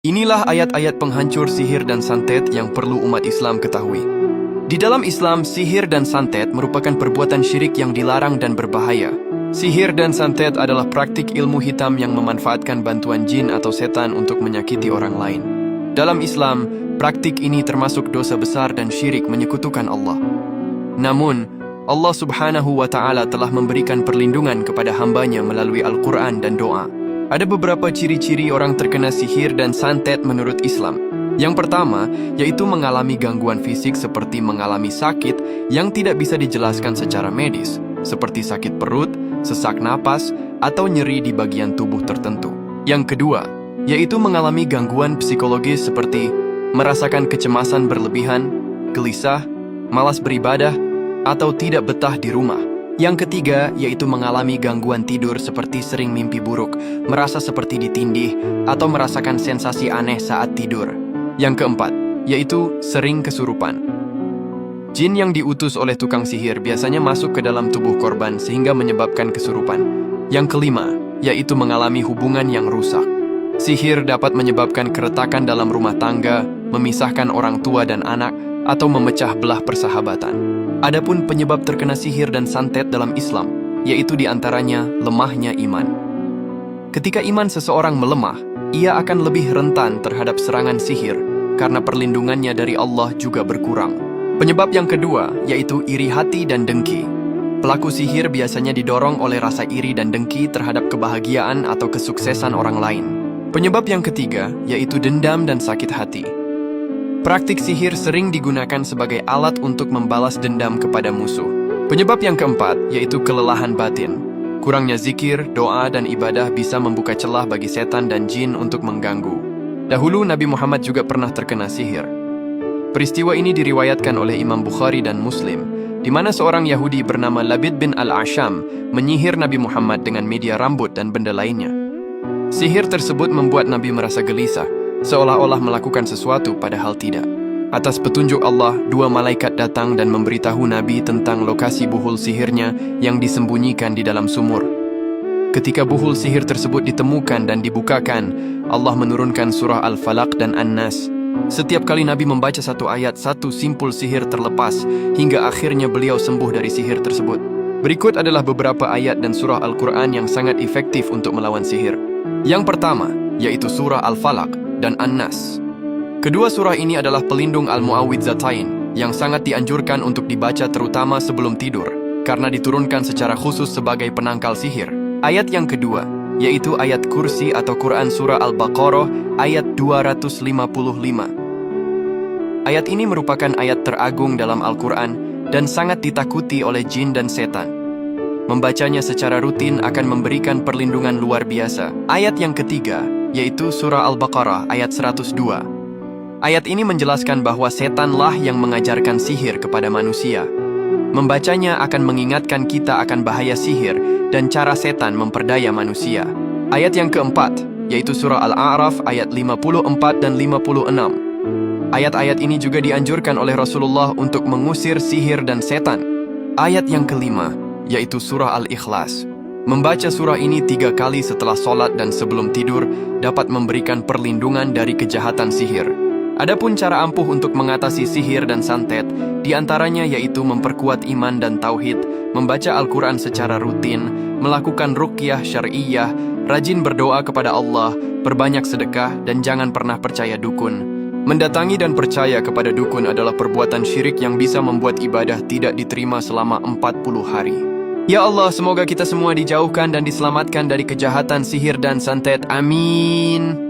Inilah ayat-ayat penghancur sihir dan santet yang perlu umat Islam ketahui. Di dalam Islam, sihir dan santet merupakan perbuatan syirik yang dilarang dan berbahaya. Sihir dan santet adalah praktik ilmu hitam yang memanfaatkan bantuan jin atau setan untuk menyakiti orang lain. Dalam Islam, praktik ini termasuk dosa besar dan syirik menyekutukan Allah. Namun, Allah Subhanahu wa Ta'ala telah memberikan perlindungan kepada hambanya melalui Al-Quran dan doa. Ada beberapa ciri-ciri orang terkena sihir dan santet menurut Islam. Yang pertama, yaitu mengalami gangguan fisik seperti mengalami sakit yang tidak bisa dijelaskan secara medis, seperti sakit perut, sesak napas, atau nyeri di bagian tubuh tertentu. Yang kedua, yaitu mengalami gangguan psikologis seperti merasakan kecemasan berlebihan, gelisah, malas beribadah, atau tidak betah di rumah. Yang ketiga, yaitu mengalami gangguan tidur seperti sering mimpi buruk, merasa seperti ditindih, atau merasakan sensasi aneh saat tidur. Yang keempat, yaitu sering kesurupan. Jin yang diutus oleh tukang sihir biasanya masuk ke dalam tubuh korban sehingga menyebabkan kesurupan. Yang kelima, yaitu mengalami hubungan yang rusak. Sihir dapat menyebabkan keretakan dalam rumah tangga, memisahkan orang tua dan anak, atau memecah belah persahabatan. Adapun penyebab terkena sihir dan santet dalam Islam, yaitu diantaranya lemahnya iman. Ketika iman seseorang melemah, ia akan lebih rentan terhadap serangan sihir, karena perlindungannya dari Allah juga berkurang. Penyebab yang kedua, yaitu iri hati dan dengki. Pelaku sihir biasanya didorong oleh rasa iri dan dengki terhadap kebahagiaan atau kesuksesan orang lain. Penyebab yang ketiga, yaitu dendam dan sakit hati. Praktik sihir sering digunakan sebagai alat untuk membalas dendam kepada musuh. Penyebab yang keempat, yaitu kelelahan batin. Kurangnya zikir, doa, dan ibadah bisa membuka celah bagi setan dan jin untuk mengganggu. Dahulu Nabi Muhammad juga pernah terkena sihir. Peristiwa ini diriwayatkan oleh Imam Bukhari dan Muslim, di mana seorang Yahudi bernama Labid bin Al-Asham menyihir Nabi Muhammad dengan media rambut dan benda lainnya. Sihir tersebut membuat Nabi merasa gelisah, seolah-olah melakukan sesuatu padahal tidak. Atas petunjuk Allah, dua malaikat datang dan memberitahu Nabi tentang lokasi buhul sihirnya yang disembunyikan di dalam sumur. Ketika buhul sihir tersebut ditemukan dan dibukakan, Allah menurunkan surah Al-Falaq dan An-Nas. Setiap kali Nabi membaca satu ayat, satu simpul sihir terlepas, hingga akhirnya beliau sembuh dari sihir tersebut. Berikut adalah beberapa ayat dan surah Al-Quran yang sangat efektif untuk melawan sihir. Yang pertama, yaitu surah Al-Falaq dan An-Nas. Kedua surah ini adalah pelindung Al-Mu'awwidzatain yang sangat dianjurkan untuk dibaca terutama sebelum tidur, karena diturunkan secara khusus sebagai penangkal sihir. Ayat yang kedua, yaitu ayat kursi atau Quran surah Al-Baqarah ayat 255. Ayat ini merupakan ayat teragung dalam Al-Quran dan sangat ditakuti oleh jin dan setan. Membacanya secara rutin akan memberikan perlindungan luar biasa. Ayat yang ketiga, yaitu surah Al-Baqarah ayat 102. Ayat ini menjelaskan bahwa setanlah yang mengajarkan sihir kepada manusia. Membacanya akan mengingatkan kita akan bahaya sihir dan cara setan memperdaya manusia. Ayat yang keempat, yaitu surah Al-A'raf ayat 54 dan 56. Ayat-ayat ini juga dianjurkan oleh Rasulullah untuk mengusir sihir dan setan. Ayat yang kelima, yaitu surah Al-Ikhlas. Membaca surah ini 3 kali setelah sholat dan sebelum tidur dapat memberikan perlindungan dari kejahatan sihir. Adapun cara ampuh untuk mengatasi sihir dan santet, diantaranya yaitu memperkuat iman dan tauhid, membaca Al-Quran secara rutin, melakukan ruqyah syar'iyah, rajin berdoa kepada Allah, perbanyak sedekah, dan jangan pernah percaya dukun. Mendatangi dan percaya kepada dukun adalah perbuatan syirik yang bisa membuat ibadah tidak diterima selama 40 hari. Ya Allah, semoga kita semua dijauhkan dan diselamatkan dari kejahatan sihir dan santet. Amin.